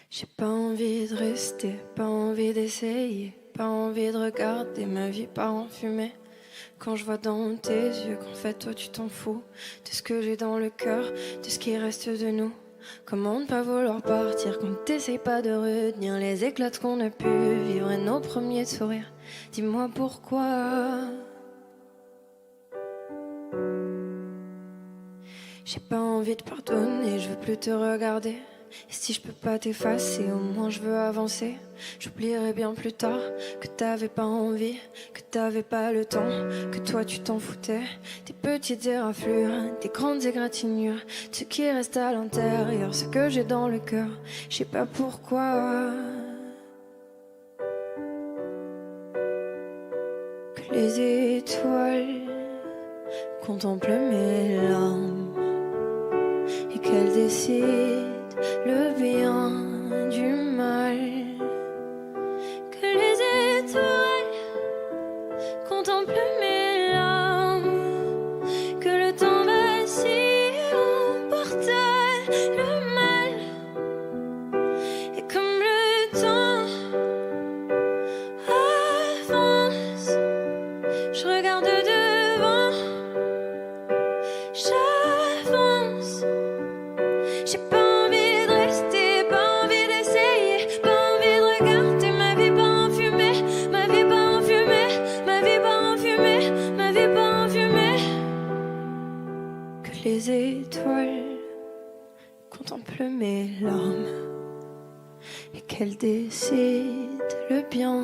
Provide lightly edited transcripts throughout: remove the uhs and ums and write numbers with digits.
J'ai pas envie de rester, pas envie d'essayer, pas envie de regarder ma vie part en fumée. Quand je vois dans tes yeux qu'en fait toi tu t'en fous de ce que j'ai dans le cœur, de ce qui reste de nous. Comment ne pas vouloir partir quand t'essayes pas de retenir les éclats qu'on a pu vivre et nos premiers sourires. Dis-moi pourquoi. J'ai pas envie de pardonner, je veux plus te regarder. Et si je peux pas t'effacer, au moins je veux avancer. J'oublierai bien plus tard que t'avais pas envie, que t'avais pas le temps, que toi tu t'en foutais. Des petites éraflures, des grandes égratignures, ce qui reste à l'intérieur, ce que j'ai dans le cœur. Je sais pas pourquoi. Que les étoiles contemplent mes larmes et qu'elles décident le bien du mal. Que les étoiles contemplent mes larmes, que le temps vacille emporte le mal. Et comme le temps avance, je regarde devant, j'avance. J'ai pas les étoiles contemplent mes larmes et qu'elles décident le bien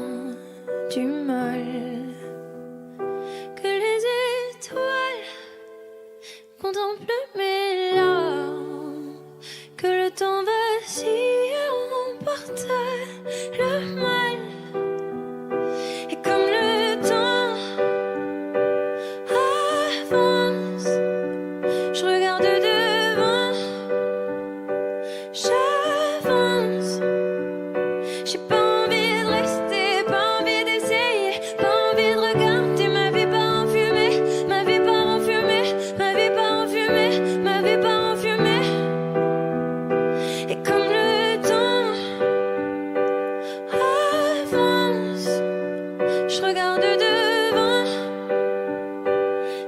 du mal. Que les étoiles contemplent mes larmes, que le temps vacille emporte le mal. Et comme le temps avance, je regarde devant, j'avance. J'ai pas envie de rester, pas envie d'essayer, pas envie de regarder ma vie part en fumée, ma vie part en fumée, ma vie part en fumée, ma vie part en fumée. Et comme le temps avance, je regarde devant,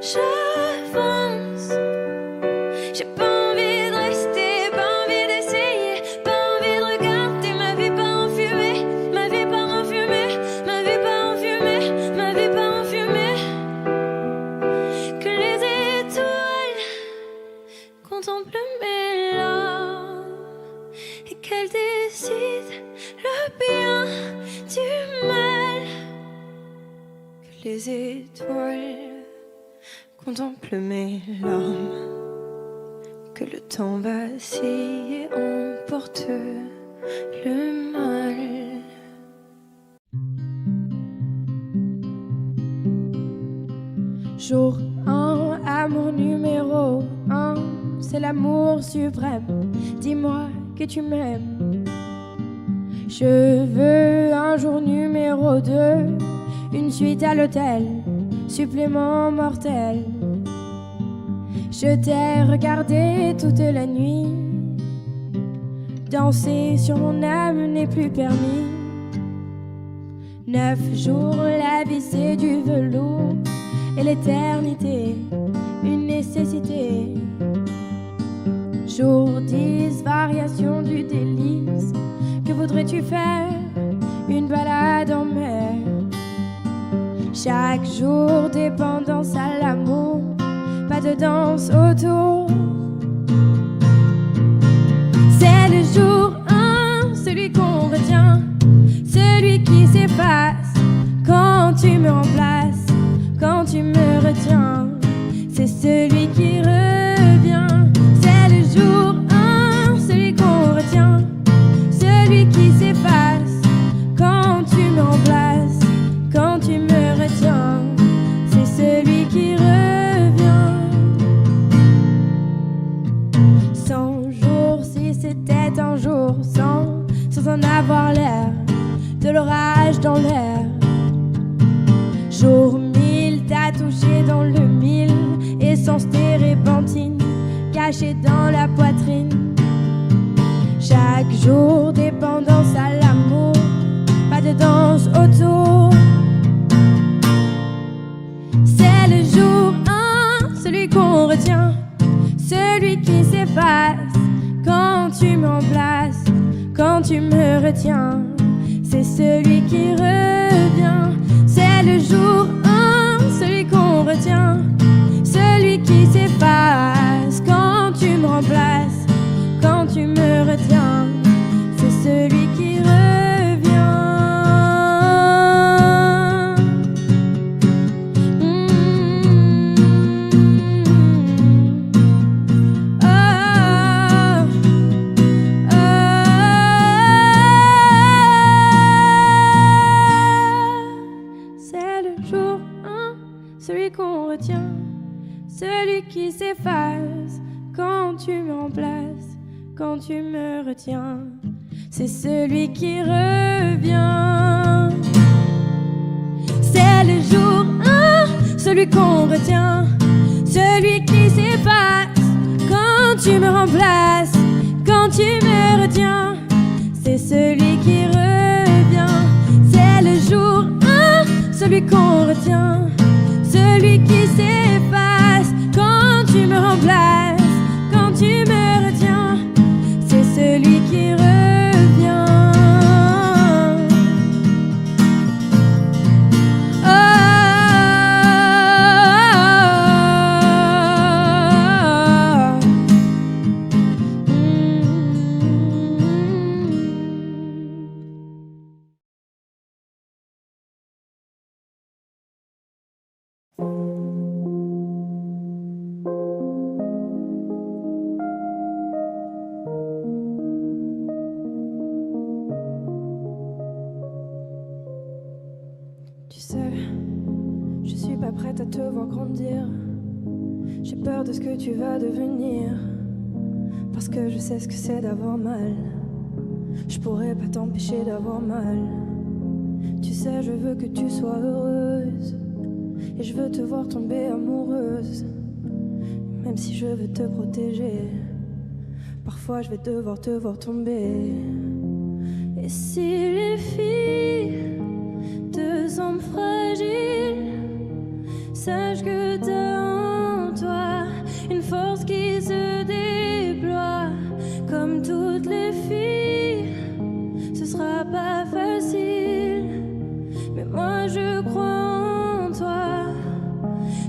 j'avance. J'ai pas envie de rester, pas envie d'essayer, pas envie de regarder ma vie part en fumée, ma vie part en fumée, ma vie part en fumée, ma vie part en fumée. Que les étoiles contemplent mes larmes et qu'elles décident le bien du mal. Que les étoiles contemplent mes larmes, que le temps vacille et emporte le mal. Jour 1, amour numéro 1, c'est l'amour suprême. Dis-moi que tu m'aimes. Je veux un jour numéro 2, une suite à l'hôtel, supplément mortel. Je t'ai regardé toute la nuit, danser sur mon âme n'est plus permis. 9 jours, la vie c'est du velours, et l'éternité, une nécessité. Jour 10, variation du délice, que voudrais-tu faire? Une balade en mer. Chaque jour, dépendance à l'amour, pas de danse autour. C'est le jour 1, celui qu'on retient, celui qui s'efface quand tu me remplaces, quand tu me retiens. C'est celui qui revient. C'est le jour 1, celui qu'on retient, celui qui s'efface quand tu me remplaces, quand tu me retiens. C'est celui qui revient. 100 jours, si c'était un jour sans en avoir l'air, de l'orage dans l'air. Jour 1000, t'as touché dans le 1000, essence térébenthine cachée dans la poitrine. Chaque Chaque jour, dépendance à l'amour, pas de danse autour. C'est le jour 1, celui qu'on retient, celui qui s'efface quand tu me remplaces, quand tu me retiens. C'est celui qui revient. C'est le jour 1, celui qu'on retient, celui qui s'efface quand tu me remplaces, quand tu me retiens. C'est celui qui revient. Celui qu'on retient, celui qui s'efface quand tu me remplaces, quand tu me retiens. C'est celui qui revient. C'est le jour 1, celui qu'on retient, celui qui s'efface quand tu me remplaces, quand tu me retiens. C'est celui qui revient. C'est le jour 1, celui qu'on retient, celui qui s'efface quand tu me remplaces, quand tu me retiens. C'est celui qui revient. Tu sais, je suis pas prête à te voir grandir. J'ai peur de ce que tu vas devenir, parce que je sais ce que c'est d'avoir mal. Je pourrais pas t'empêcher d'avoir mal. Tu sais, je veux que tu sois heureuse, et je veux te voir tomber amoureuse. Même si je veux te protéger, parfois je vais devoir te voir tomber. Et si les filles te semblent fragiles, sache que t'as en toi une force qui se déploie. Comme toutes les filles, ce sera pas facile, mais moi je crois en toi.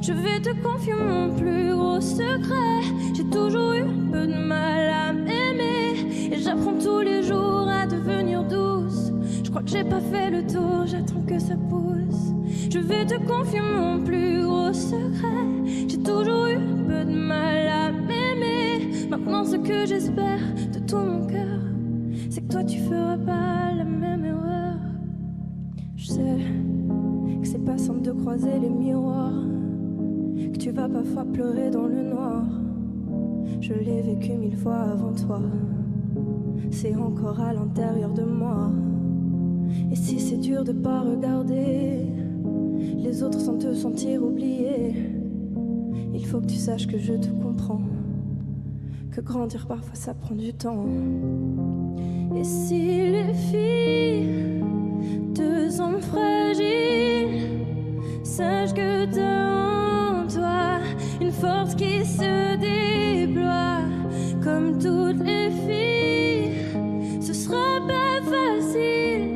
Je vais te confier mon plus gros secret. J'ai toujours eu un peu de mal à m'aimer, et j'apprends tous les jours à devenir douce. Je crois que j'ai pas fait le tour, j'attends que ça pousse. Je vais te confier mon plus gros secret. J'ai toujours eu un peu de mal à m'aimer. Maintenant ce que j'espère de tout mon cœur, c'est que toi tu feras pas la même erreur. Je sais que c'est pas simple de croiser les miroirs, que tu vas parfois pleurer dans le noir. Je l'ai vécu 1000 fois avant toi, c'est encore à l'intérieur de moi. Et si c'est dur de pas regarder les autres sans te sentir oublié, il faut que tu saches que je te comprends, que grandir parfois ça prend du temps. Et si les filles te semblent fragiles, sache que t'as en toi une force qui se déploie. Comme toutes les filles, ce sera pas facile,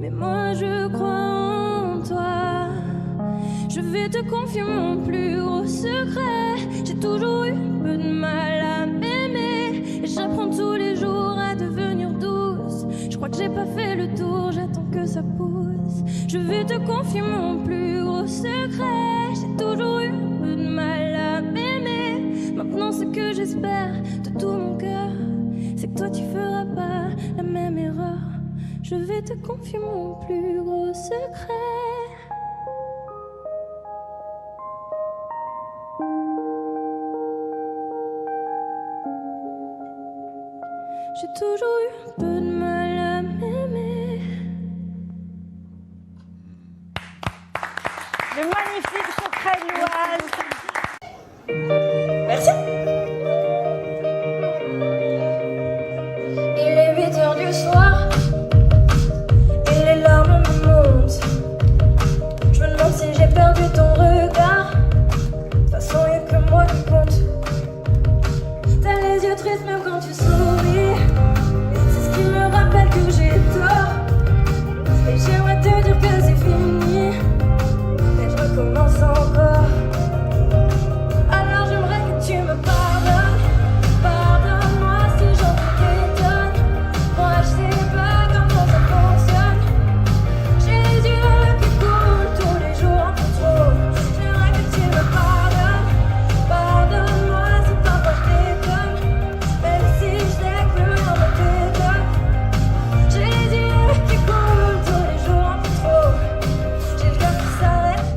mais moi je crois en toi. Je vais te confier mon plus gros secret. J'ai toujours eu un peu de mal à m'aimer, et j'apprends tous les jours à devenir douce. Je crois que j'ai pas fait le tour, j'attends que ça pousse. Je vais te confier mon plus gros secret. J'ai toujours eu un peu de mal à m'aimer. Maintenant ce que j'espère de tout mon cœur, c'est que toi tu feras pas la même erreur. Je vais te confier mon plus gros secret. J'ai toujours eu un peu de mal à m'aimer. Le magnifique secret de l'Oise. Merci. Et du soir et les larmes me montent. Je me demande si j'ai perdu ton regard. De toute façon y'a que moi qui compte. T'as les yeux tristes même quand tu souris. C'est ce qui me rappelle que j'ai tort. Et j'aimerais te dire que c'est fini, mais je recommence encore. Alors j'aimerais que tu me pardonnes. Pardonne-moi si j'en t'étonne. Moi je sais pas comment ça fonctionne. J'ai les yeux qui coulent tous les jours un peu trop. J'aimerais que tu me pardonnes. Pardonne-moi si parfois je déconne. Même si je sais que plus rien ne t'étonne. J'ai les yeux qui coulent tous les jours un peu trop. J'ai le cœur qui s'arrête.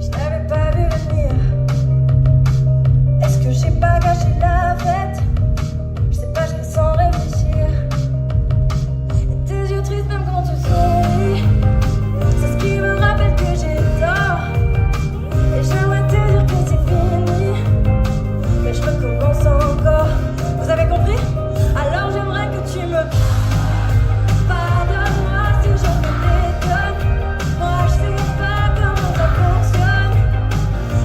Je n'avais pas vu venir. Est-ce que j'ai pas gâché la fête? Je sais pas, je fais sans réfléchir. Et tes yeux tristes même quand tu souris. C'est ce qui me rappelle que j'ai tort. Et j'aimerais te dire que c'est fini, mais je recommence encore. Vous avez compris? Alors j'aimerais que tu me pardonne-moi si j'en t'étonne. Moi je sais pas comment ça fonctionne.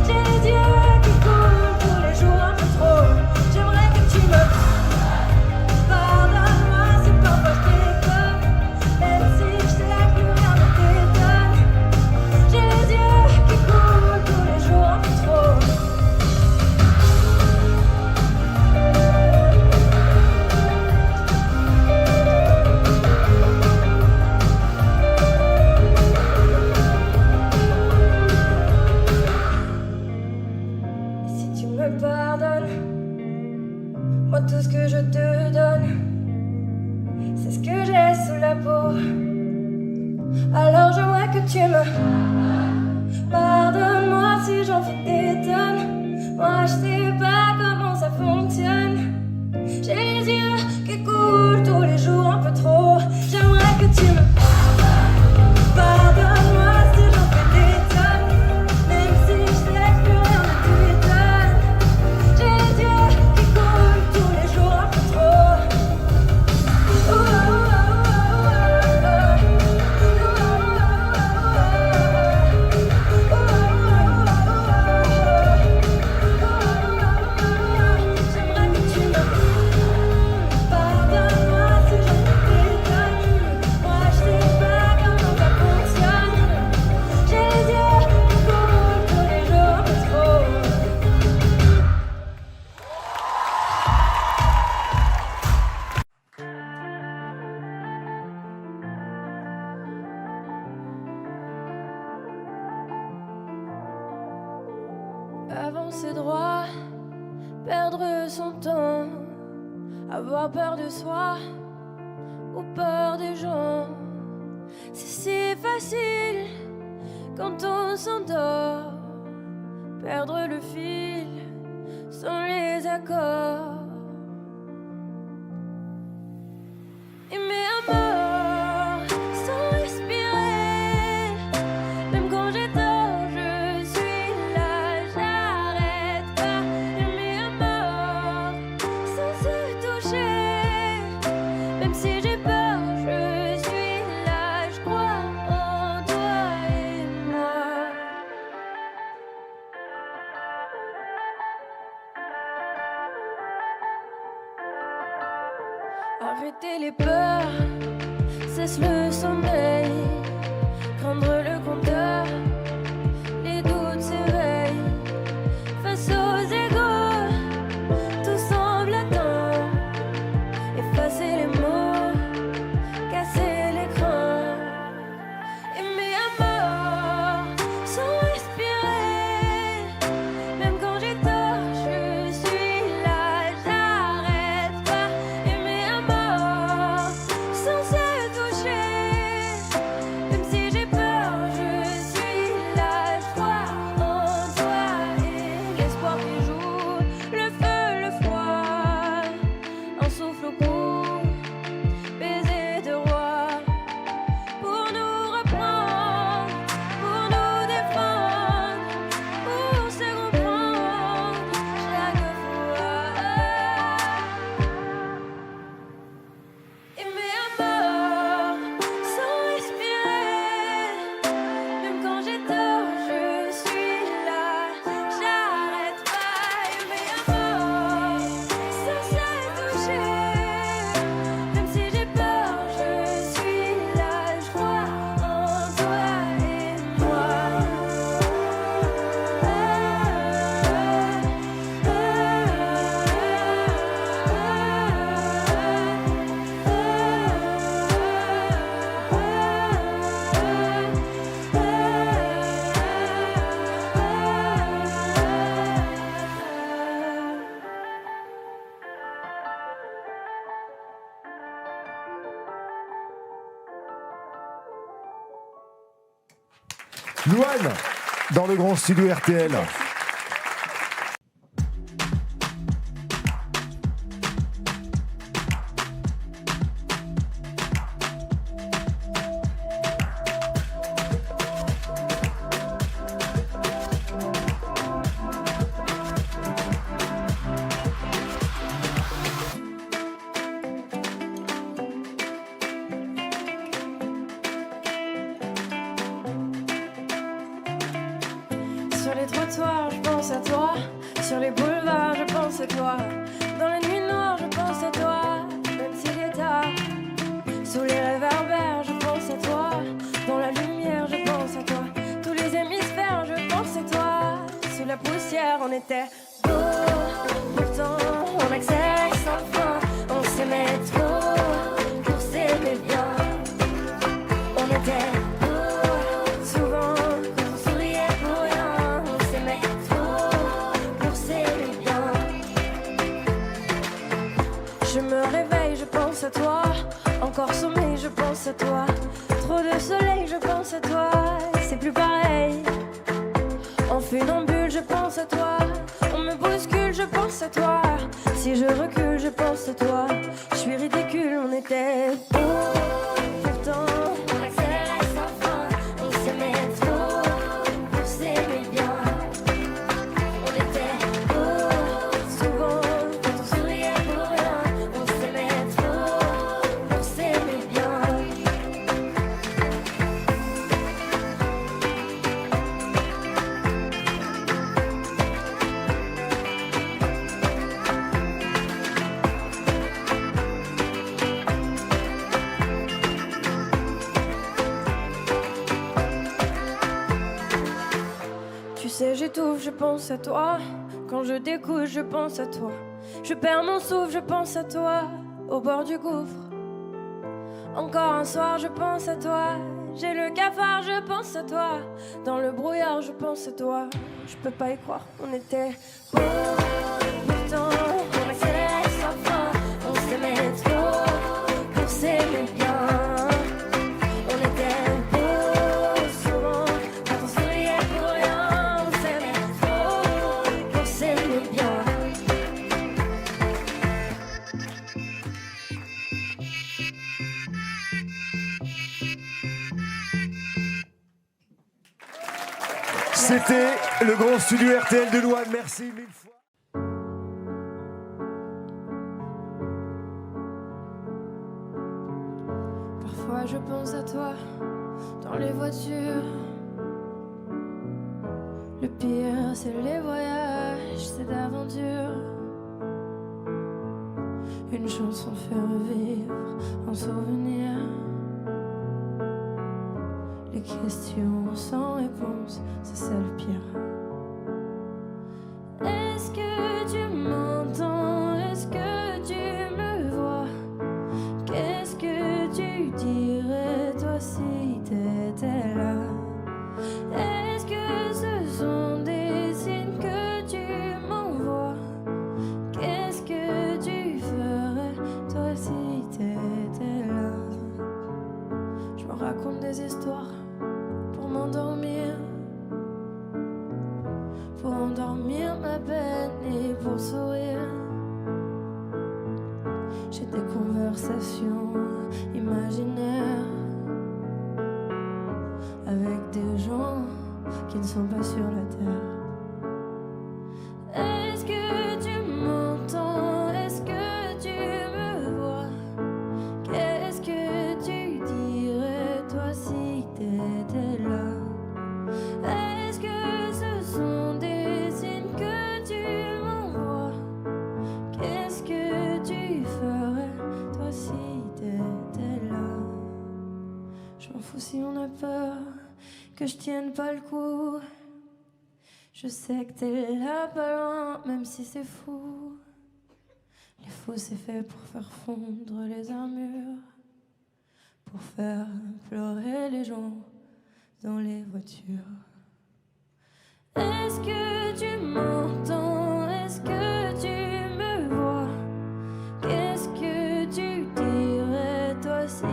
J'ai les yeux qui coulent tous les jours un peu trop. J'aimerais que tu me pardonne-moi si parfois je déconne. Même si je sais que plus rien ne t'étonne. J'ai les yeux qui coulent tous les jours un peu trop. Et si tu me pardonnes, moi tout ce que je te donne, c'est ce que j'ai sous la peau. Alors j'aimerais que tu me pardonne-moi si j'en fais des tonnes. Moi je sais pas comment ça fonctionne. J'ai les yeux qui coulent tous les jours un peu trop. J'aimerais que tu me pardonne-moi si j'en fais des tonnes. Même si je sais que plus rien ne t'étonne. J'ai les yeux qui coulent tous les jours un peu trop. J'aimerais que tu me pardonne-moi si j'en t'étonne. Moi je sais pas comment ça fonctionne. J'ai les yeux qui coulent tous les jours un peu trop. Avancer droit, perdre son temps, avoir peur de soi ou peur des gens. C'est si facile quand on s'endort, perdre le fil sans les accords. Aimer à mort sans respirer. Même quand j'ai tort, je suis là, j'arrête pas. Aimer à mort sans se toucher. Même si j'ai peur, je suis là, je crois en toi et moi. Arrêter les peurs, cesse le sommeil, prendre le compteur, les doutes s'éveillent. Face aux égaux, tout semble atteint. Effacer les mots, casser l'écran. Aimer à mort, sans respirer. Même quand j'ai tort, je suis là, j'arrête pas. Aimer à mort, sans se toucher. Même si j'ai peur, Louane, dans le grand studio RTL. Sur les trottoirs, je pense à toi. Sur les boulevards, je pense à toi. Dans la nuit noire, je pense à toi. Même s'il est tard. Sous les réverbères, je pense à toi. Dans la lumière, je pense à toi. Tous les hémisphères, je pense à toi. Sous la poussière, on était beau. Pourtant, on accélère sans fin. On s'aimait trop pour s'aimer bien. On était à toi, encore sommeil, je pense à toi. Trop de soleil, je pense à toi. C'est plus pareil. En funambule, je pense à toi. On me bouscule, je pense à toi. Si je recule, je pense à toi. Je suis ridicule, on était beau. Pourtant, on accélère sans fin. On s'aimait trop pour s'aimer bien. On était beau, souvent quand on souriait pour rien. On s'aimait trop pour s'aimer bien. Tu sais, j'étouffe, je pense à toi. Quand je découche, je pense à toi. Je perds mon souffle, je pense à toi. Au bord du gouffre. Encore un soir, je pense à toi. J'ai le cafard, je pense à toi. Dans le brouillard, je pense à toi. Je peux pas y croire, on était beau. Pourtant, on accélère sans fin. On s'aimait trop pour s'aimer bien. On était beau, souvent quand on souriait pour rien. On s'aimait trop pour s'aimer bien. C'était le grand studio RTL de Louane. Merci mille fois. Parfois je pense à toi dans les voitures. Le pire c'est les voyages, c'est d'aventure. Une chanson fait revivre un souvenir. Les questions sans réponse, c'est ça le pire. Est-ce que tu m'entends? Est-ce que tu me vois? Qu'est-ce que tu dirais toi si t'étais là? Est-ce que ce sont des signes que tu m'envoies? Qu'est-ce que tu ferais toi si t'étais là? Je me raconte des histoires pour m'endormir, pour endormir ma peine et pour sourire. J'ai des conversations imaginaires avec des gens qui ne sont pas sur la terre. Est-ce que tu m'entends? Est-ce que tu me vois? Qu'est-ce que tu dirais toi si t'étais là? Est-ce que ce sont des signes que tu m'envoies? Qu'est-ce que tu ferais toi si t'étais là? Je m'en fous si on a peur que je tienne pas le coup. Je sais que t'es là pas loin, même si c'est fou. Les fous c'est fait pour faire fondre les armures, pour faire pleurer les gens dans les voitures. Est-ce que tu m'entends? Est-ce que tu me vois? Qu'est-ce que tu dirais toi si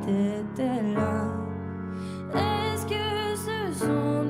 t'étais là? Est-ce que ce sont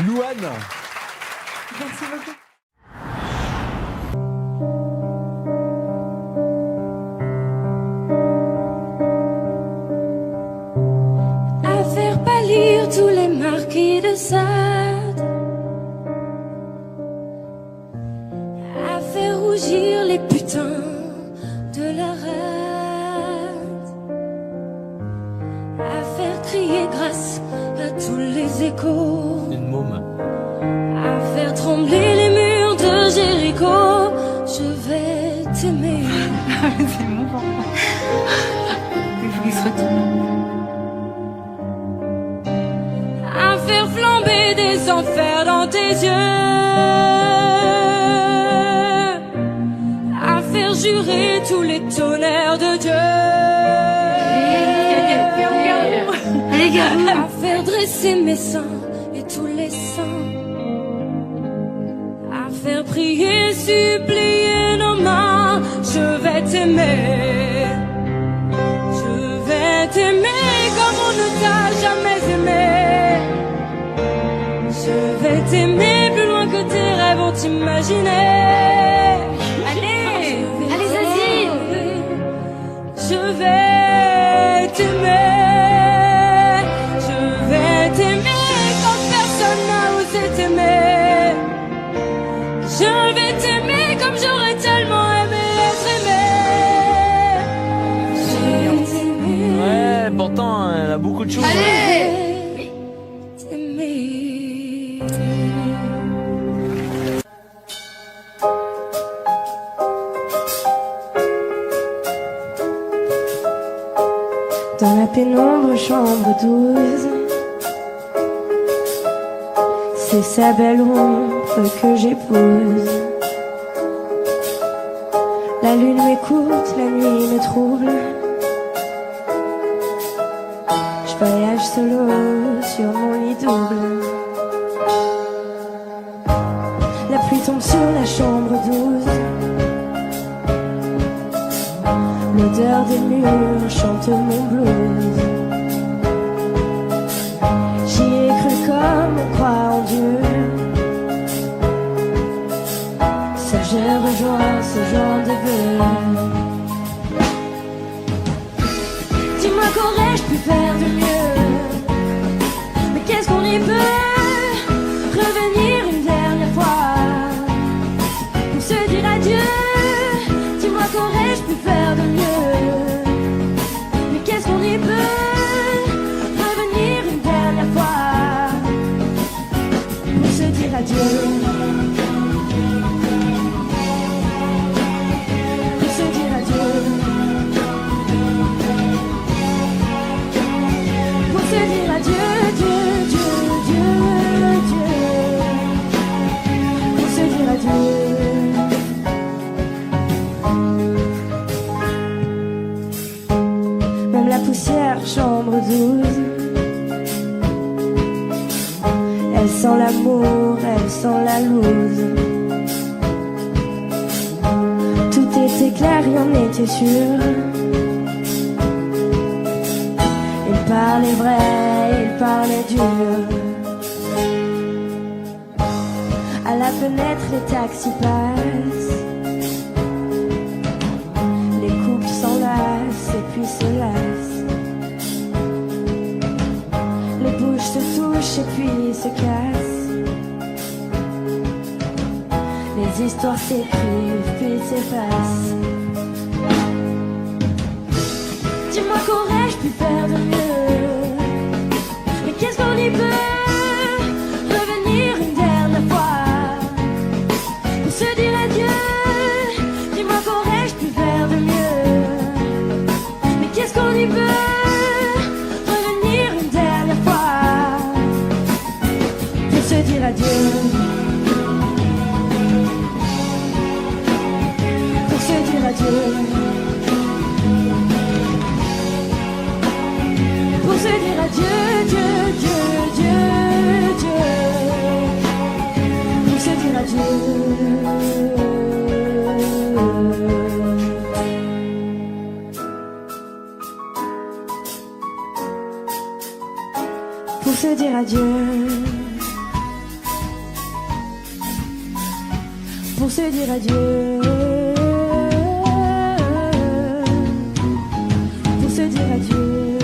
Louane. Merci beaucoup. À faire pâlir tous les marquis de Sade, à faire rougir les putains de la rade, à faire crier grâce à tous les échos, Une môme. à faire trembler les murs de Jéricho. Je vais t'aimer. C'est émouvant. Il faut qu'il se retourne. À faire flamber des enfers dans tes yeux, à faire jurer tous les tonnerres de Dieu, à faire dresser mes seins et tous les saints, à faire prier, supplier nos mains. Je vais t'aimer, je vais t'aimer comme on ne t'a jamais aimé. Je vais t'aimer plus loin que tes rêves ont imaginé. Allez, allez Zazie. Je vais t'aimer, je vais t'aimer comme personne n'a osé t'aimer. Je vais t'aimer comme j'aurais tellement aimé être aimé. Je vais t'aimer. Ouais, pourtant, elle a beaucoup de choses. Allez, t'aimer. Dans la pénombre chambre 12, c'est sa belle ombre que j'épouse. La lune m'écoute, la nuit me trouble. Je voyage solo sur mon lit double. La pluie tombe sur la chambre 12. L'odeur des murs chante mon blues. J'y ai cru comme on croit en Dieu. Seul j'ai rejoint ce genre de vœux. Dis-moi qu'aurais-je pu faire de mieux? Mais qu'est-ce qu'on y peut? Revenir une dernière fois pour se dire adieu. Dis-moi qu'aurais-je pu faire de mieux? Mais qu'est-ce qu'on y peut? Revenir une dernière fois pour se dire adieu. Pour se dire adieu. Pour se dire adieu, Dieu, Dieu, Dieu, Dieu. Pour se dire adieu. Même la poussière, chambre 12, elle sent l'amour, elle sent la loose. Tout était clair, y en était sûr. Il parlait vrai, il parlait dur. À la fenêtre, les taxis passent. Les couples s'enlacent et puis se lassent. Les bouches se touchent et puis se cassent. Les histoires s'écrivent puis s'effacent. Dis-moi qu'aurais-je pu faire de mieux? Mais qu'est-ce qu'on y peut? Revenir une dernière fois pour se dire adieu. Dis-moi qu'aurais-je pu faire de mieux? Mais qu'est-ce qu'on y peut? Revenir une dernière fois pour se dire adieu. Pour se dire adieu. Pour se dire adieu, Dieu, Dieu, Dieu, Dieu. Pour se dire adieu. Pour se dire adieu. dire adieu, pour se dire adieu,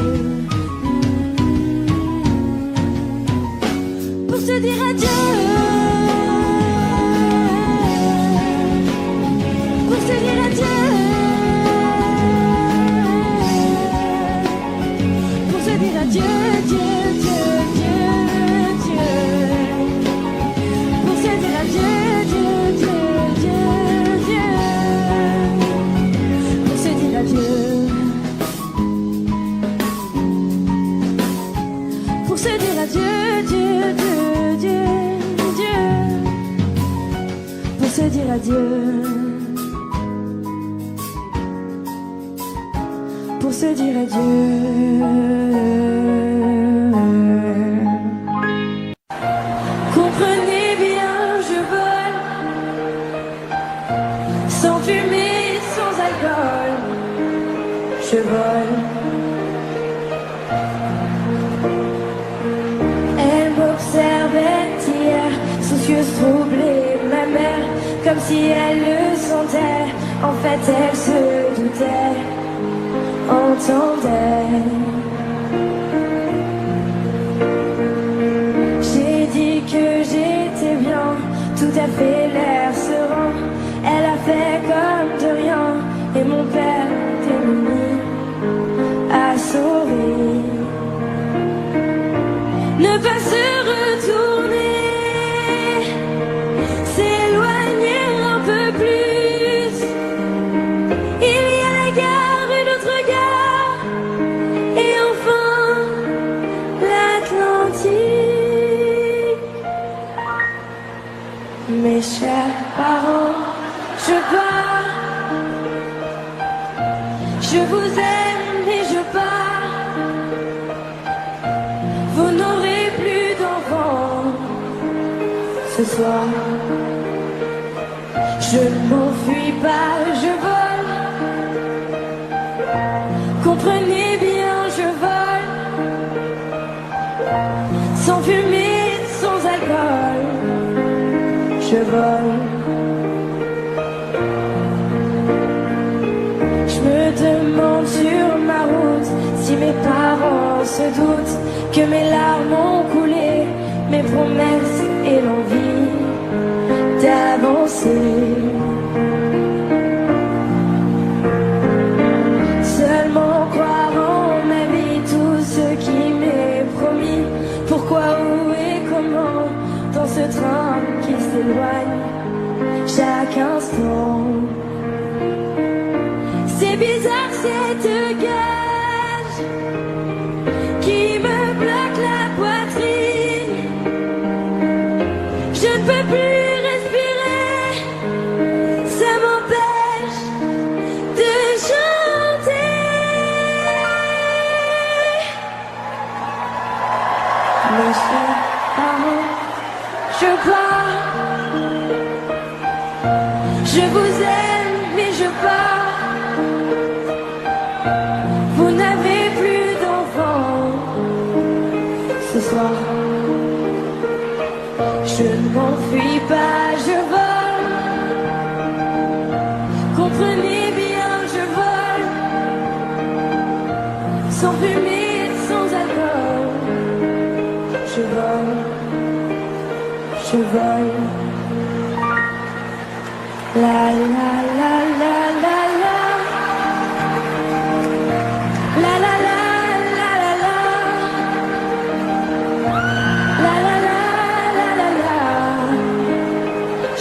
pour se dire adieu, pour se dire adieu, pour se dire adieu, Dieu, Dieu, Dieu, Dieu, pour se dire adieu, Dieu, Dieu, Dieu, Dieu, pour se dire adieu, pour se dire adieu, Dieu, Dieu, Dieu, Dieu, pour se dire adieu, pour se dire adieu. Comprenez bien, je vole, sans fumée, sans alcool, je vole. Elle m'observait hier, soucieuse, troublée, ma mère, comme si elle le sentait. En fait, elle se doutait, entendait. J'ai dit que j'étais bien, tout à fait l'air serein. Elle a fait comme de rien, et mon père démuni a souri. Ne pas se retourner, s'éloigner un peu plus. Il y a la gare, une autre gare, et enfin l'Atlantique. Mes chers parents, je pars, je vous aime et je pars. Vous n'aurez plus d'enfants ce soir. Je ne m'enfuis pas, je vole. Comprenez bien, je vole. Sans fumée, sans alcool, je vole. Je me demande sur ma route si mes parents se doutent que mes larmes ont coulé, mes promesses et l'envie d'avancer. Seulement croire en ma vie, tout ce qui m'est promis. Pourquoi, où et comment, dans ce train qui s'éloigne chaque instant. C'est bizarre cette cage qui me bloque la poitrine. Je ne peux plus respirer, ça m'empêche de chanter. Mes chers parents, je pars. Je vous aime, mais je pars. Vous n'avez plus d'enfants ce soir. Je ne m'enfuis pas, je vole. Comprenez bien, je vole. Sans fumée, sans alcool, je vole. Je vole. La la la la la la. La la la la la la. La la la la la la.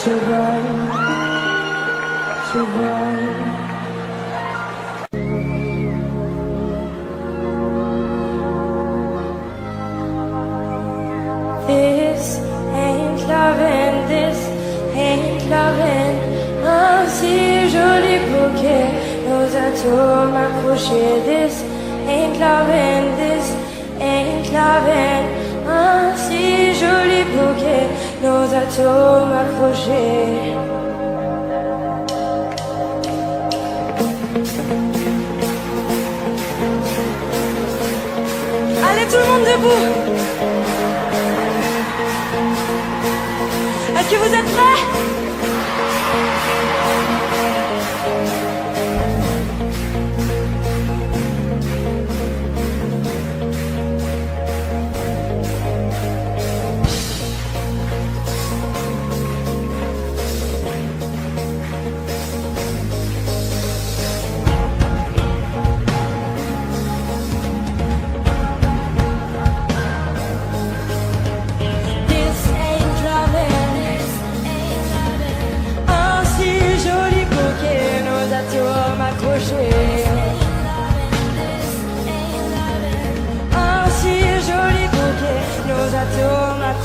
Je vole. Je vole. This ain't loving, this ain't loving. Un si joli bouquet, nos atomes accrochés. This ain't loving, this ain't loving. Un si joli bouquet, nos atomes accrochés. Allez tout le monde debout. Est-ce que vous êtes prêts?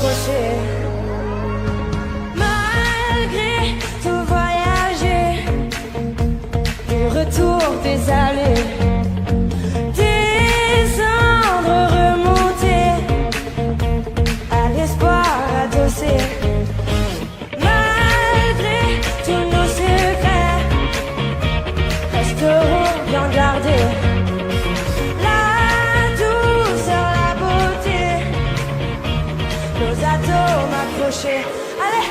m'accrocher. Malgré tout voyager, du retour des allées, descendre, remonter, à l'espoir adossé. Malgré tous nos secrets, resteront bien gardés. La douceur, la beauté, nos atomes accrochés. Allez!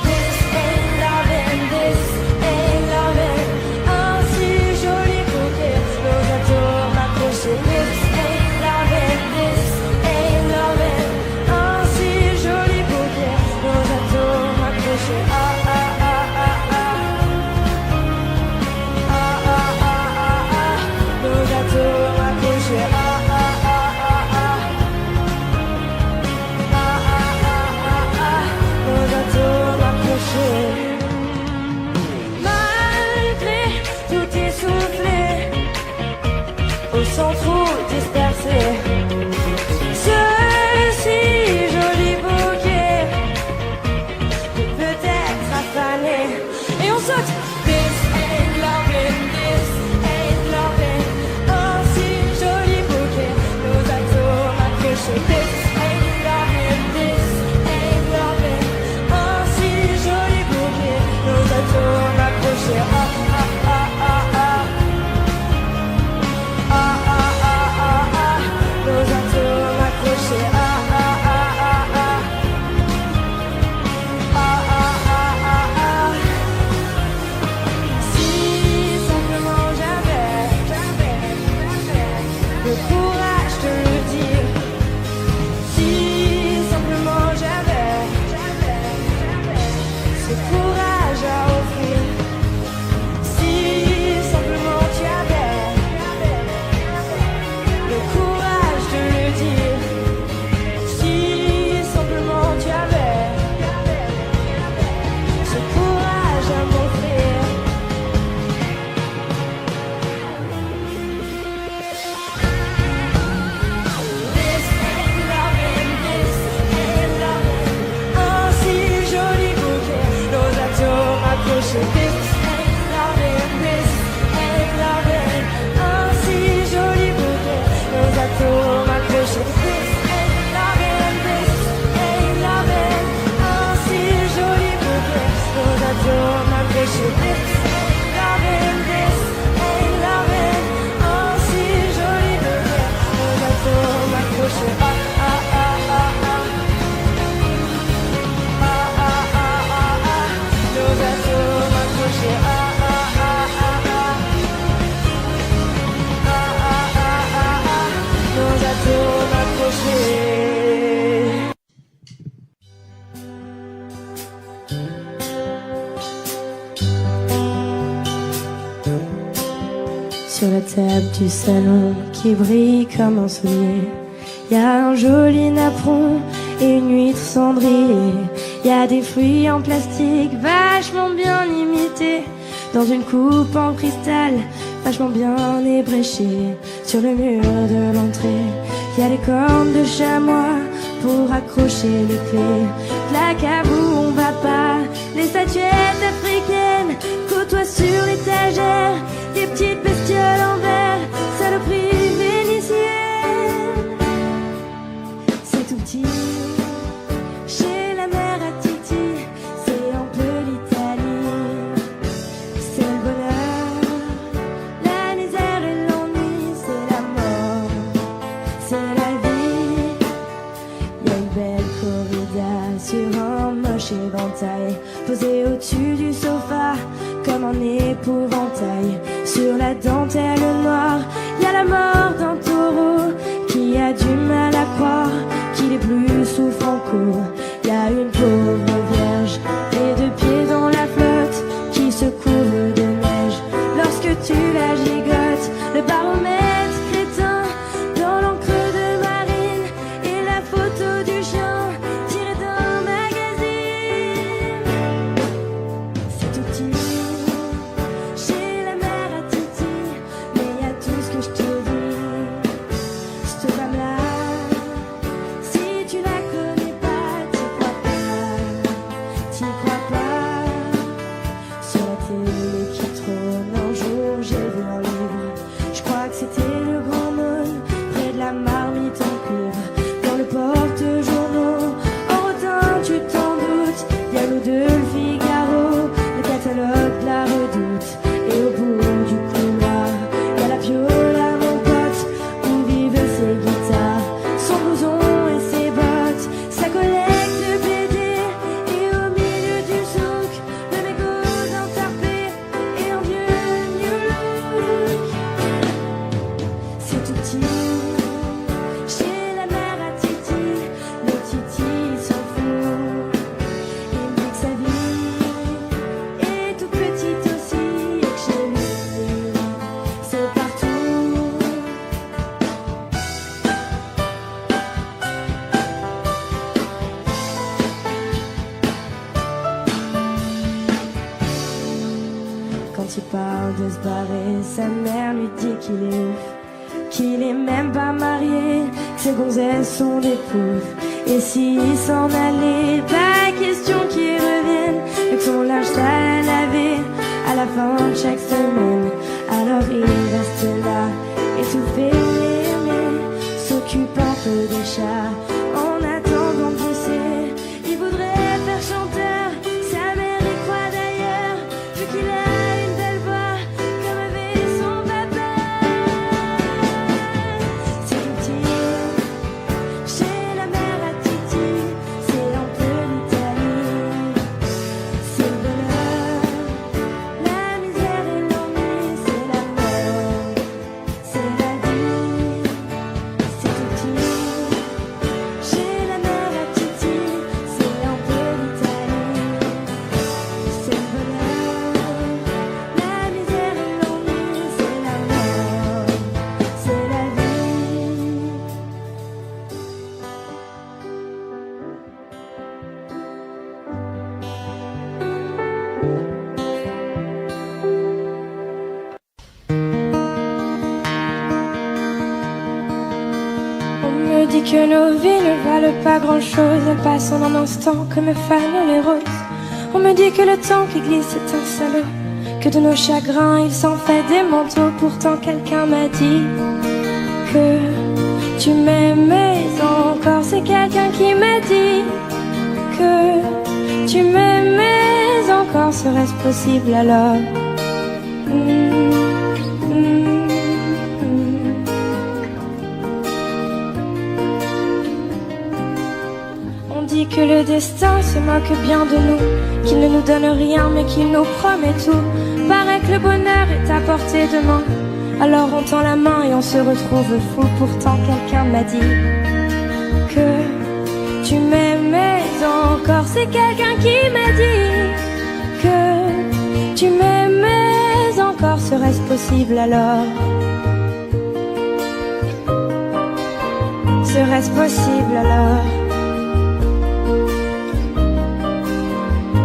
This ain't loving, this ain't loving. Un si joli bouquet, nos atomes accrochés. This ain't loving, this ain't loving. Un si joli bouquet, nos atomes accrochés. Ah ah ah ah ah. Ah ah ah ah ah. Nos atomes accrochés. Ah ah ah ah ah. Ah ah ah ah ah. Nos atomes accrochés. Malgré tout essoufflé, au centre dispersé, ce si joli bouquet peut-être affané. Et on saute. This ain't loving, this ain't loving. Un si joli bouquet, nos atomes accrochés. This ain't loving, this ain't loving. Un si joli bouquet, nos atomes accrochés. Ah ah ah ah ah. Ah ah ah ah ah. Nos atomes accrochés. Ah ah ah ah ah. Ah ah ah ah ah. Si simplement j'avais le courage de le dire, si simplement j'avais ce courage à offrir, si simplement tu avais le courage de le dire, si simplement tu avais ce courage à m'offrir. This ain't loving, this ain't loving. Un si joli bouquet, nos atomes accrochés. This ain't loving, this ain't loving. Un si joli bouquet, nos atomes accrochés. This ain't loving, this ain't loving. Un si joli bouquet, nos atomes accrochés. This ain't loving, this ain't loving. Un si joli bouquet, nos atomes accrochés. Ah ah ah ah ah. Ah ah ah ah ah. Nos atomes accrochés. Ah ah ah ah ah. Ah ah ah ah ah. Nos atomes accrochés. Sur la table du salon qui brille comme un soulier, y a un joli napperon et une huître cendrée. Y a des fruits en plastique vachement bien imités, dans une coupe en cristal vachement bien ébréchée. Sur le mur de l'entrée, y a des cornes de chamois pour accrocher les clés. La cave où on va pas, les statuettes africaines côtoient sur l'étagère des petites bestioles en verre, saloperies vénitiennes. C'est tout petit, chez la mère à Titi, c'est un peu l'Italie. C'est le bonheur, la misère et l'ennui, c'est la mort, c'est la vie. Y a une belle corrida sur un moche éventail, posé au-dessus du sofa comme un épouvantail. Sur la dentelle noire, y a la mort d'un taureau qui a du mal à croire qu'il est plus sous Franco. Y a une pauvre vierge, les deux pieds dans la flotte, qui se couvre de neige lorsque tu la gigotes. Le baromètre crétin dans l'encre de marine et la photo du chien tirée d'un magazine. C'est tout petit, chez la mère à Titi, mais y a tout ce que je te dis. Cette femme-là, si tu la connais pas, j'ai vu un livre. Je crois que c'était le grand mône, près de la marmite en cuivre, dans le porte-journaux. En rotin, tu t'en doutes, Diallo de Le Figaro, le catalogue de la Redoute. Et au bout du couloir, y'a la Viola, mon pote, où vivent ses guitares, son blouson et ses bottes, sa collecte de BD. Et au milieu du zouk, le mégot d'un tarpé et un vieux New Look. C'est tout petit, chez la mère à Titi, le Titi s'en fout. Il me dit que sa vie est toute petite aussi, et que chez lui, c'est partout. Quand il parle de se barrer, sa mère lui dit qu'il est ouf, qu'il est même pas marié, que ses gonzesses sont des poufs. Et s'il s'en allait, pas question qu'il revienne, et que son linge sale à laver à la fin de chaque semaine. Alors il reste là, étouffé, aimé, s'occupe un peu des chats, en attendant de pousser. Il voudrait faire chanteur, sa mère y croit d'ailleurs, vu qu'il a une belle voix, comme avait son papa. C'est tout petit, chez la mère à Titi, c'est un peu l'Italie. C'est le bonheur, la misère et l'ennui, c'est la mort, c'est la vie. C'est tout petit, chez la mère à Titi, c'est un peu l'Italie. C'est le bonheur, la misère et l'ennui, c'est la mort, c'est la vie. On me dit que nos vies ne valent pas grand-chose, elles passent en un instant comme fanent les roses. On me dit que le temps qui glisse est un salaud, que de nos chagrins il s'en fait des manteaux. Pourtant quelqu'un m'a dit que tu m'aimais encore. C'est quelqu'un qui m'a dit que tu m'aimais encore. Serait-ce possible alors? On dit que le destin se moque bien de nous, qu'il ne nous donne rien mais qu'il nous promet tout. Paraît que le bonheur est à portée de main, alors on tend la main et on se retrouve fou. Pourtant quelqu'un m'a dit que tu m'aimais encore. C'est quelqu'un qui m'a dit que tu m'aimais encore. Serait-ce possible alors? Serait-ce possible alors?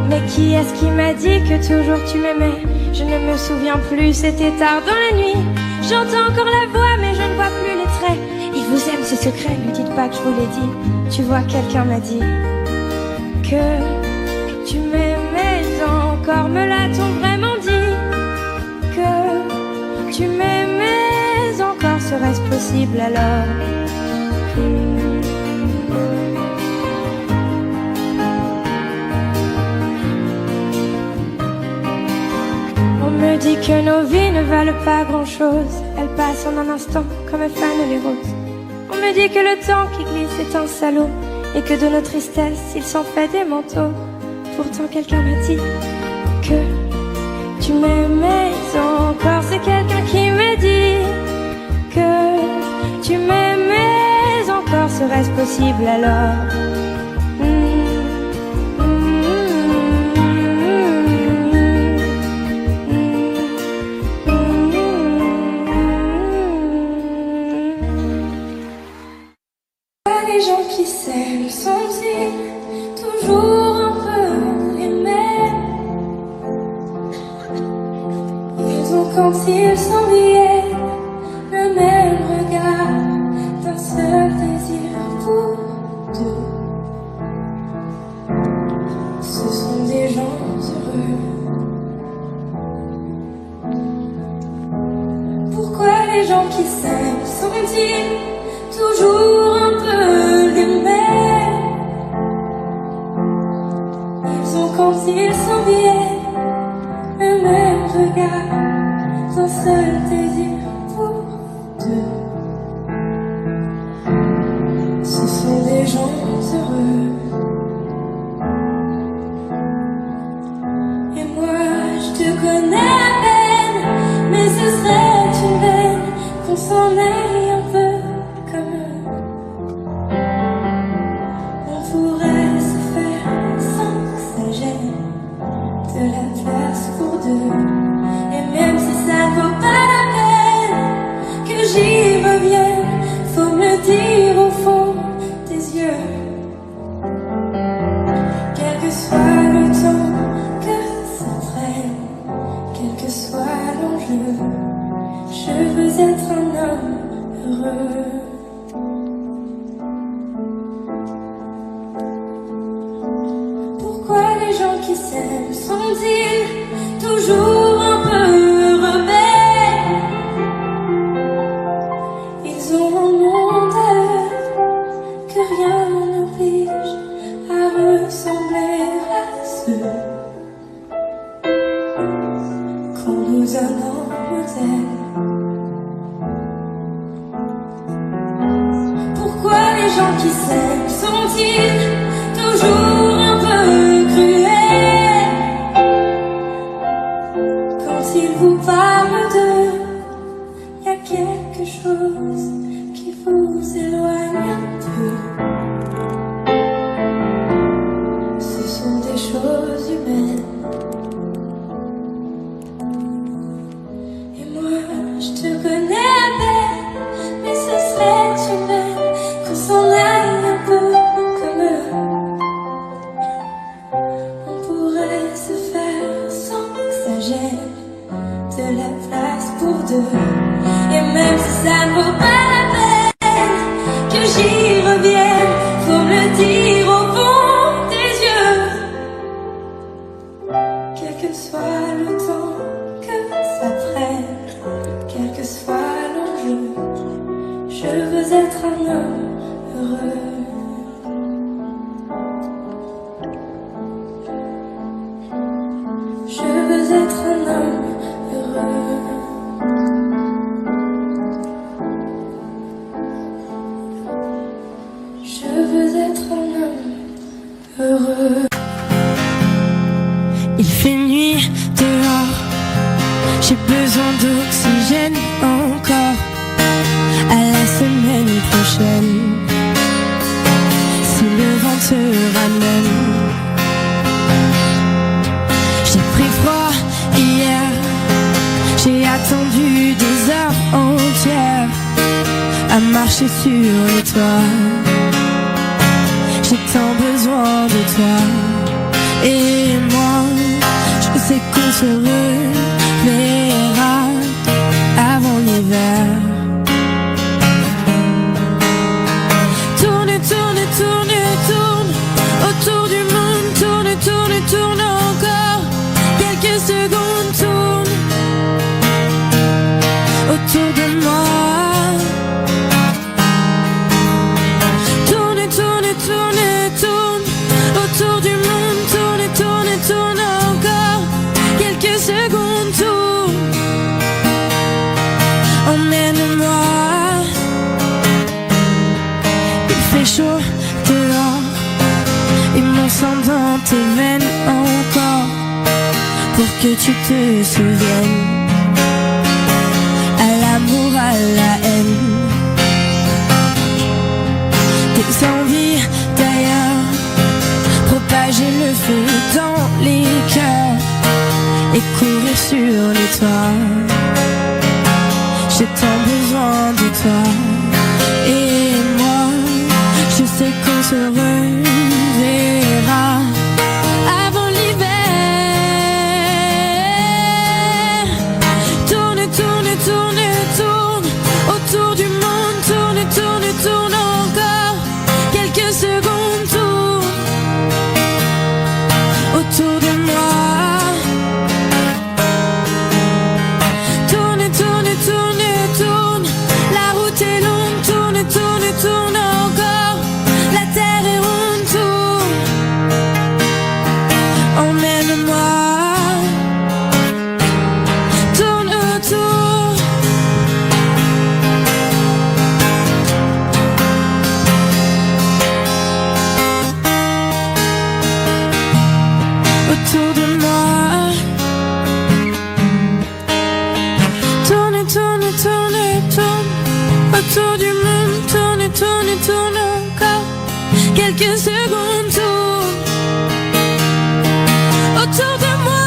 Mais qui est-ce qui m'a dit que toujours tu m'aimais? Je ne me souviens plus, c'était tard dans la nuit. J'entends encore la voix mais je ne vois plus les traits. Il vous aime, c'est secret, lui dites pas que je vous l'ai dit. Tu vois, quelqu'un m'a dit que tu m'aimais encore. Me l'a-t-on vraiment dit? Que tu m'aimais encore. Serait-ce possible alors? On me dit que nos vies ne valent pas grand-chose, elles passent en un instant comme fanent les roses. On me dit que le temps qui glisse est un salaud, et que de nos tristesses il s'en fait des manteaux. Pourtant quelqu'un m'a dit que tu m'aimais encore. C'est quelqu'un qui m'a dit que tu m'aimais encore. Serait-ce possible alors? Les gens qui s'aiment sont-ils toujours un peu les mêmes? Ils ont, quand ils s'ennuient, le même regard, d'un seul désir pour deux. Ce sont des gens heureux. les gens qui s'aiment sont-ils toujours un peu les mêmes? Ils ont quand ils s'en viennent le même regard, un seul désir pour deux. Ce sont des gens heureux. Et moi je te connais à peine, mais ce serait une veine qu'on s'en aille un peu comme eux. On pourrait se faire sans que ça gêne, de la place pour deux. Et même si ça ne vaut pas la peine que j'y revienne, faut me le dire au fond des yeux. Quel que soit le temps que ça prenne, quel que soit l'enjeu, je veux être un homme heureux. Pourquoi les gens qui s'aiment sont-ils toujours un peu rebelles? Ils ont un monde à eux que rien n'oblige à ressembler à ceux qu'on nous donne en modèle. Pourquoi les gens qui s'aiment sont-ils toujours un peu cruels? Quand ils vous parlent d'eux, y a quelque chose qui vous éloigne un peu. Ce sont des choses humaines. Et moi, je te connais à peine, mais ce serait une veine qu'on s'en aille un peu comme eux. On pourrait se faire sans que ça gêne, de la place pour deux. Et même si ça ne vaut pas la peine que j'y revienne, faut me le dire au fond des yeux. Quel que soit le temps que ça prenne, quel que soit l'enjeu, je veux être un homme heureux. Je veux être un homme heureux. Je veux être un homme heureux. Il fait nuit dehors, j'ai besoin d'oxygène encore. À la semaine prochaine, si le vent te ramène. J'ai pris froid hier, j'ai attendu des heures entières à marcher sur les toits. J'ai tant besoin de toi. Et moi, je sais qu'on se reverra avant l'hiver. Tourne, tourne, tourne, tourne autour du monde. Tourne, tourne, tourne encore. Quelques secondes, tourne autour de moi. Tourne, tourne, tourne, tourne autour du monde. Tourne, tourne, tourne encore. Quelques secondes, tourne. Emmène-moi. Il fait chaud dehors et mon sang dans tes veines encore. Pour que tu te souviennes, à l'amour, à la haine, tes envies d'ailleurs, propager le feu dans les cœurs et courir sur les toits. J'ai tant besoin de toi. Et moi, je sais qu'on se reverra avant l'hiver. Tourne, tourne, tourne, tourne autour du monde. Tourne, tourne, tourne encore. Quelques secondes, tourne autour de moi. Tourne, tourne, tourne, tourne quelques secondes tournent autour de moi.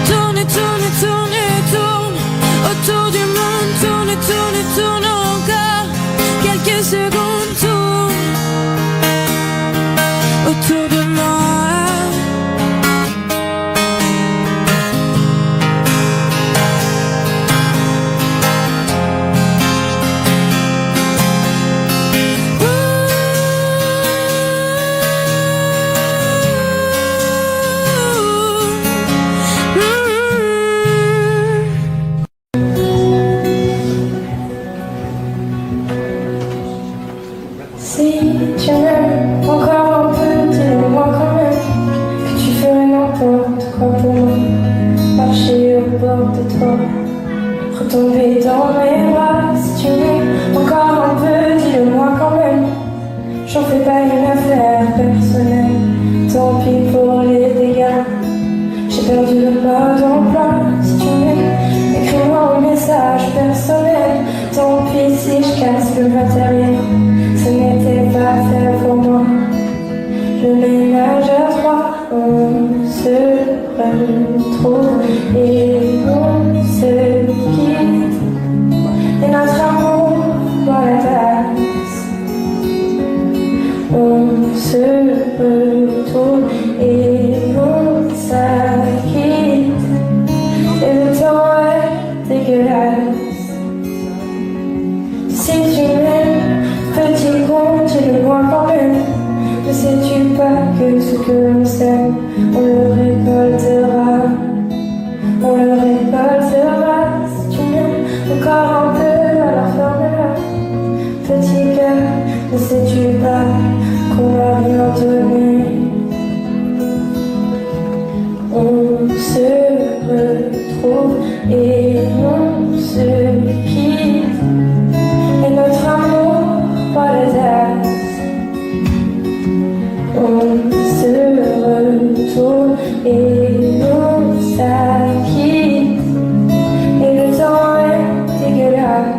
Tourne, tourne, tourne, tourne autour du monde. Tourne, tourne, tourne encore. Quelques secondes tournent autour de moi. Si tu m'aimes encore un peu, dis-le-moi quand même que tu ferais n'importe quoi pour moi. Marcher au bord de toi, retomber dans mes bras. Si tu m'aimes encore un peu, dis-le-moi quand même. J'en fais pas une affaire personnelle. Tant pis pour les dégâts. J'ai perdu le mode d'emploi. Si tu m'aimes, écris-moi un message personnel. Tant pis si je casse le matériel. Ce n'était pas fait pour moi. Je ménage à trois, on se retrouve et on se quitte. Et notre amour dans la tasse. On se retrouve et on s'acquitte. Et le temps est dégueulasse. Si tu m'aimes, petit con, dis-le-moi quand même. Ne sais-tu pas que ce que l'on sème, on le récoltera. On le récoltera. Si tu m'aimes encore un peu, alors ferme-la. Petit cœur, ne sais-tu pas qu'on va rien donner. On se retrouve et on se quitte. Et notre amour par les as. On se retourne et on s'acquitte. Et le temps est dégueulasse.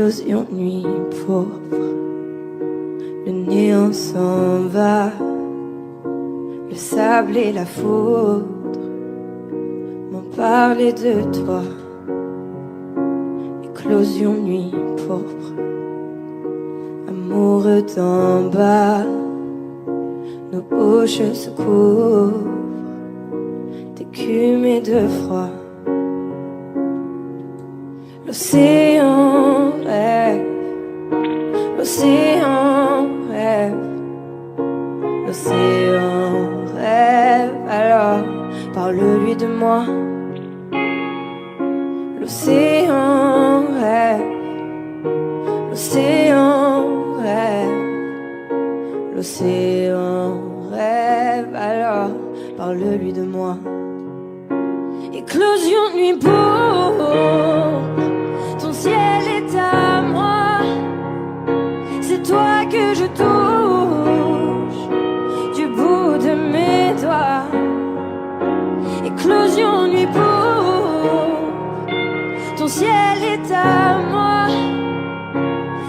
éclosion nuit pourpre. Le néant s'en va, le sable et la foudre m'ont parlé de toi. Éclosion nuit pourpre, amoureux d'en bas, nos bouches se couvrent d'écume et de froid. L'océan rêve, l'océan rêve, l'océan rêve, alors parle-lui de moi. L'océan rêve, l'océan rêve, l'océan rêve, alors parle-lui de moi. Éclosion nuit pourpre, ton ciel est à moi, c'est toi que je touche du bout de mes doigts. Éclosion nuit pourpre, ton ciel est à moi,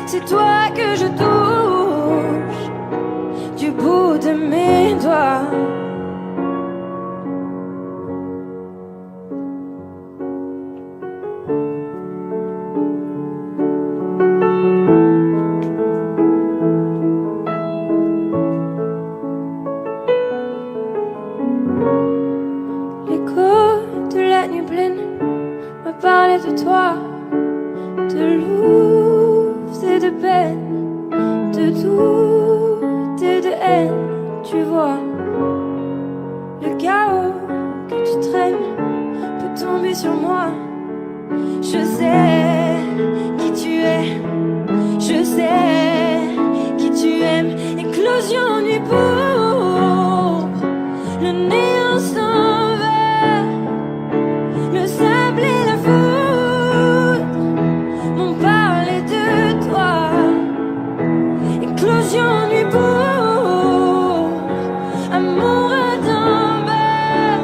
c'est toi que je touche du bout de mes doigts. Parler de toi, de loups et de peine, de doute et de haine. Tu vois, le chaos que tu traînes peut tomber sur moi. Je sais qui tu es, je sais qui tu aimes. Éclosion nuit pourpre, le néant s'en va, le sable et la foudre m'ont parlé de toi. Éclosion nuit pourpre, amoureux d'en bas,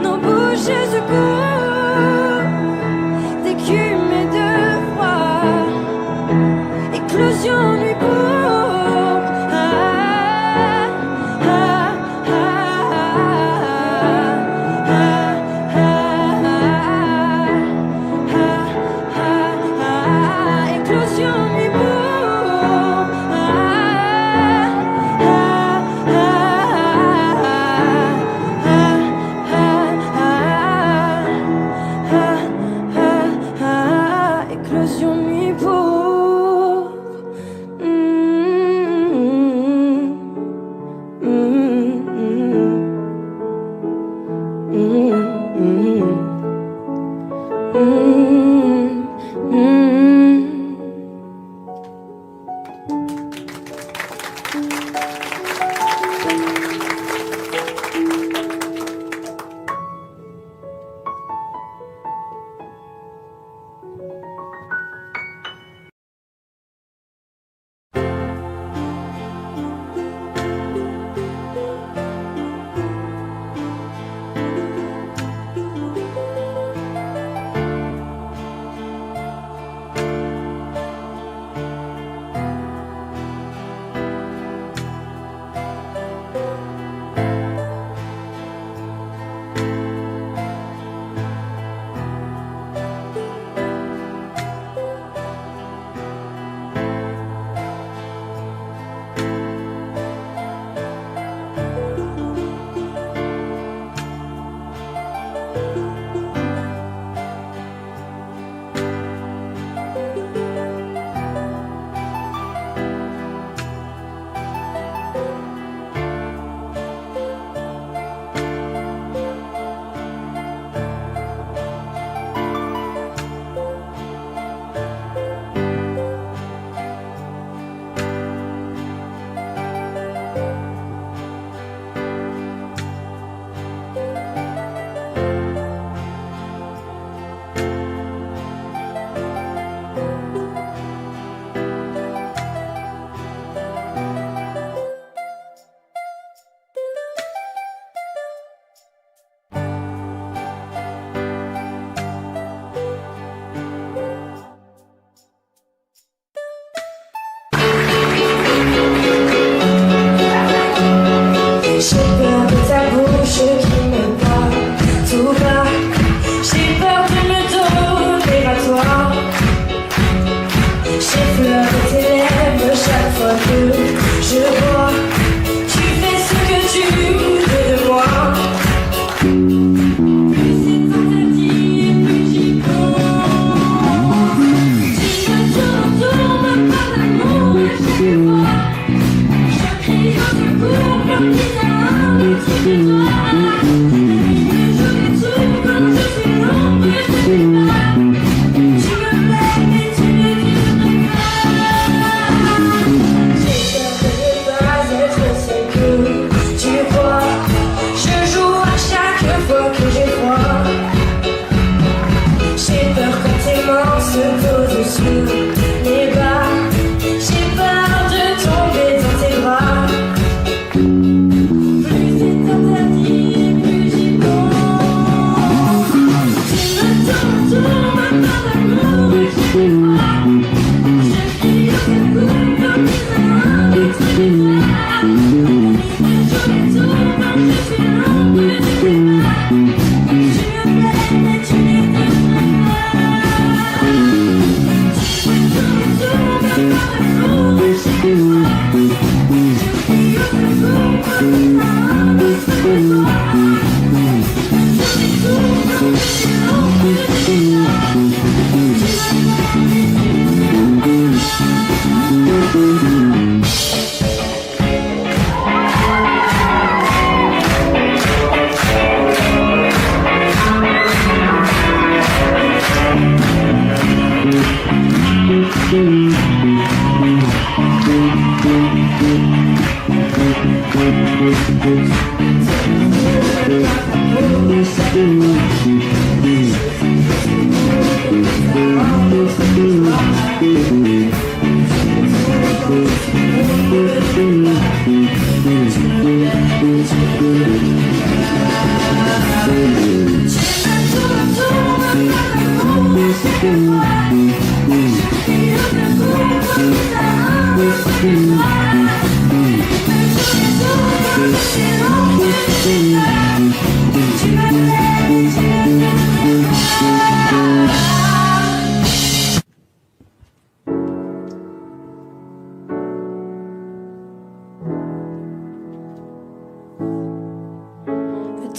nos bouches se couvrent d'écume et de froid. Éclosion nuit pourpre.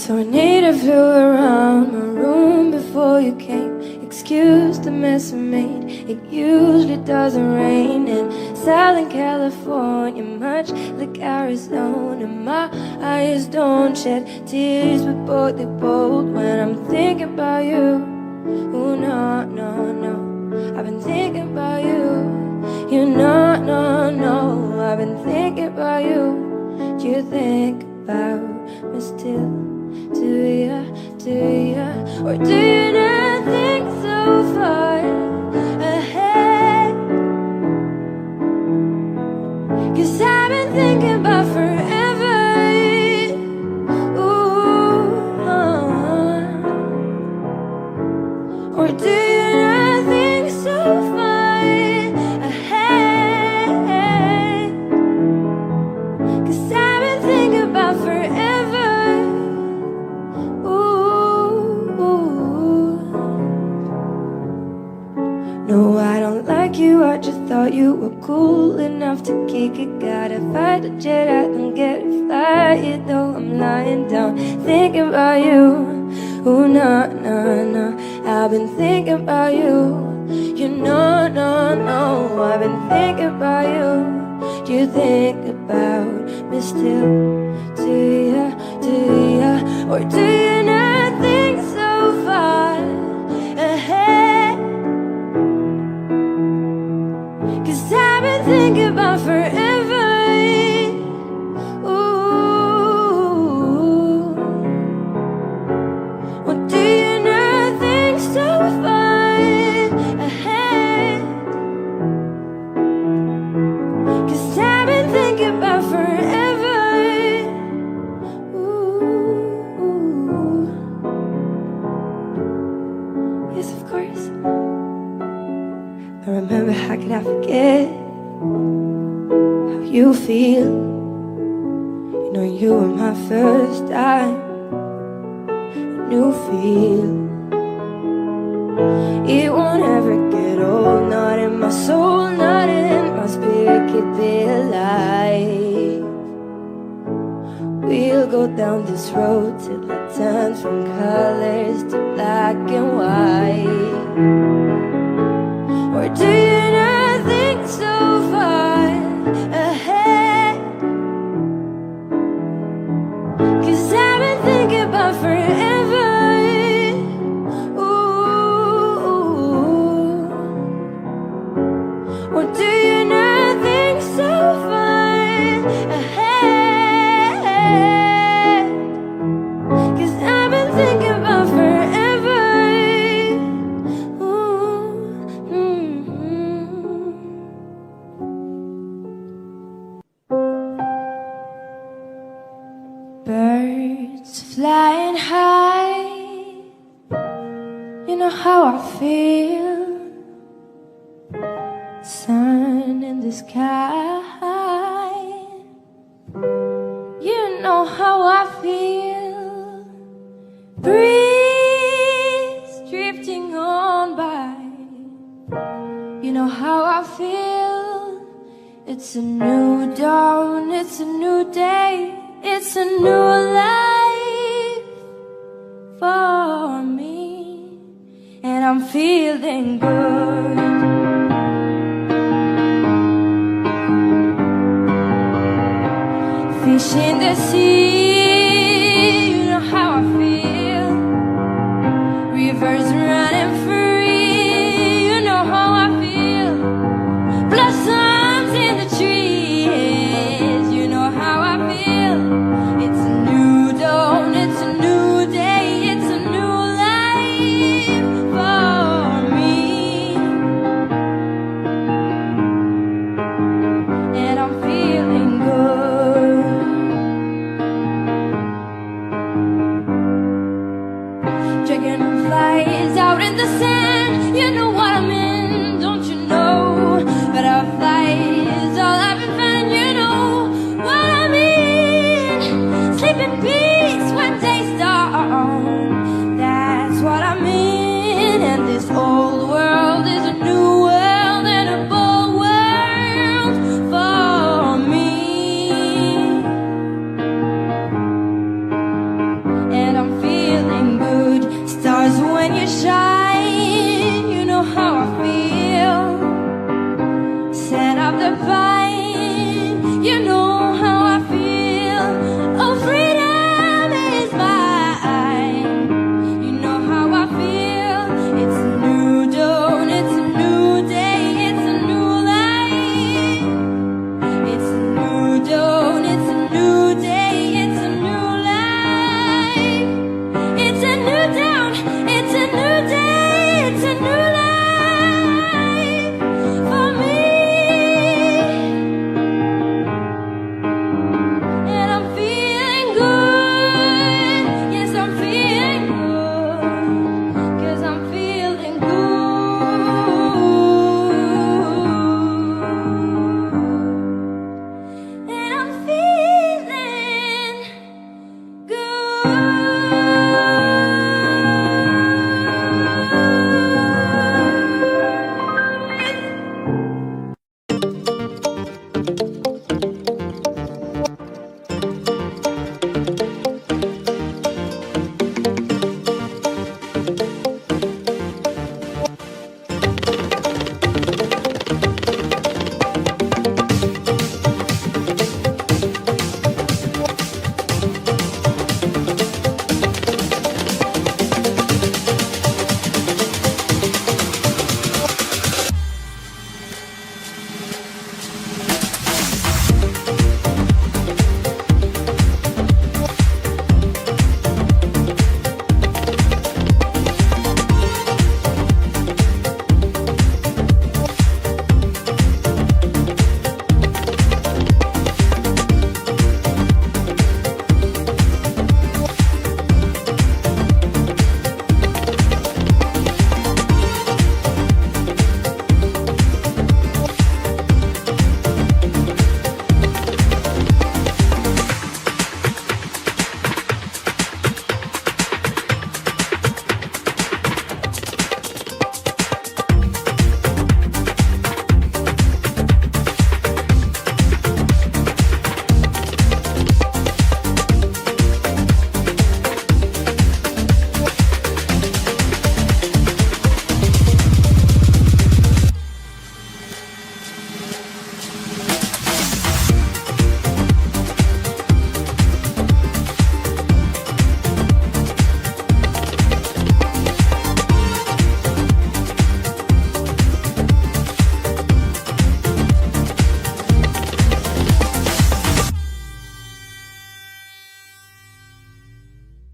Tornado flew around my room before you came. Excuse the mess I made. It usually doesn't rain in Southern California, much like Arizona. My eyes don't shed tears, but both they bold when I'm thinking about you. Oh no, no, no, I've been thinking about you. You know, no, no, I've been thinking about you. Do you think about me still? Do ya, or do you not think so far ahead? 'Cause I've been thinking about forever. Ooh, or do you not think so far ahead? 'Cause I've been thinking about forever. No, I don't like you, I just thought you were cool enough to kick it. Gotta fight the jet, I don't get to fly it though I'm lying down thinking about you. Oh no, no, no, I've been thinking about you. You know, no, no, I've been thinking about you. Do you think about me still? Do ya, or do you not think so far ahead? 'Cause I've been thinking about forever. Ooh, well, do you not think so far ahead? 'Cause I've been thinking about forever. Ooh, yes, of course. I remember, how could I forget how you feel? You know you were my first time, a new feel. It won't ever get old, not in my soul, not in my spirit, could be alive. We'll go down this road till it turns from colors to black and white. Or do you not think so far ahead? forever. Ooh, or do you not think so far ahead? 'Cause I've been thinking about forever. Ooh, Birds flying high, you know how I feel. Sun in the sky, you know how I feel. Breeze drifting on by, you know how I feel. It's a new dawn, it's a new day, it's a new life for me, and I'm feeling good. Fish in the sea, you know how I feel.